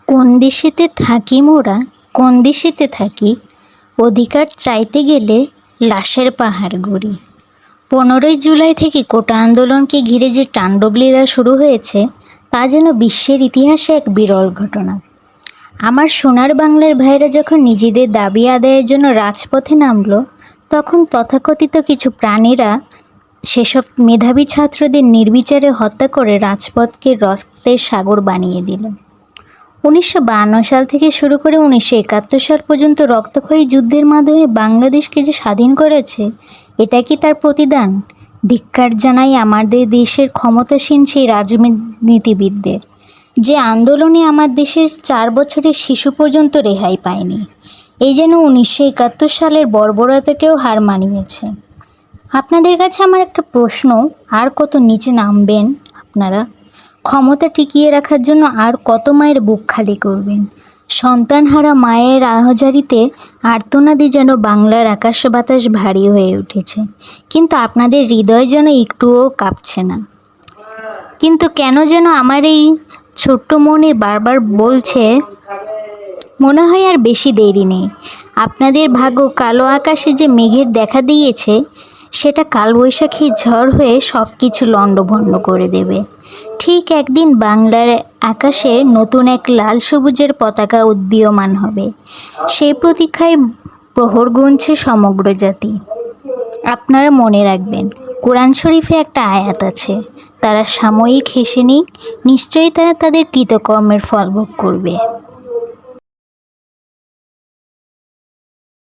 কোন দেশেতে থাকি মোরা, কোন দেশেতে থাকি, অধিকার চাইতে গেলে লাশের পাহাড় গড়ি। 15ই জুলাই থেকে কোটা আন্দোলনকে ঘিরে যে তাণ্ডবলীলা শুরু হয়েছে তা যেন বিশ্বের ইতিহাসে এক বিরল ঘটনা। আমার সোনার বাংলার ভাইরা যখন নিজেদের দাবি আদায়ের জন্য রাজপথে নামলো, তখন তথাকথিত কিছু প্রাণীরা সেসব মেধাবী ছাত্রদের নির্বিচারে হত্যা করে রাজপথকে রক্তের সাগর বানিয়ে দিল। 1952 সাল থেকে শুরু করে 1971 সাল পর্যন্ত রক্তক্ষয়ী যুদ্ধের মাধ্যমে বাংলাদেশকে যে স্বাধীন করেছে, এটা কি তার প্রতিদান? ধিক্কার জানাই আমাদের দেশের ক্ষমতাসীন সেই রাজনীতিবিদদের, যে আন্দোলনে আমার দেশের 4 বছরের শিশু পর্যন্ত রেহাই পায়নি। এই যেন 1971 সালের বর্বরতাকেও হার মানিয়েছে। আপনাদের কাছে আমার একটা প্রশ্ন, আর কত নিচে নামবেন আপনারা? ক্ষমতা টিকিয়ে রাখার জন্য আর কত মায়ের বুক খালি করবেন? সন্তানহারা মায়ের আহাজারিতে আর্তনাদে যেন বাংলার আকাশ বাতাস ভারী হয়ে উঠেছে, কিন্তু আপনাদের হৃদয় যেন একটুও কাঁপছে না। কিন্তু কেন যেন আমার এই ছোট্ট মনে বারবার বলছে, মনে হয় আর বেশি দেরি নেই। আপনাদের ভাগ্য কালো আকাশে যে মেঘের দেখা দিয়েছে, সেটা কালবৈশাখী ঝড় হয়ে সব কিছু লণ্ডভণ্ড করে দেবে। ঠিক একদিন বাংলার আকাশে নতুন এক লাল সবুজের পতাকা উড্ডীয়মান হবে। সেই প্রতীক্ষায় প্রহর গুনছে সমগ্র জাতি। আপনারা মনে রাখবেন, কোরআন শরীফে একটা আয়াত আছে, তারা সাময়িক হেসে নিক, নিশ্চয়ই তারা তাদের কৃতকর্মের ফল ভোগ করবে।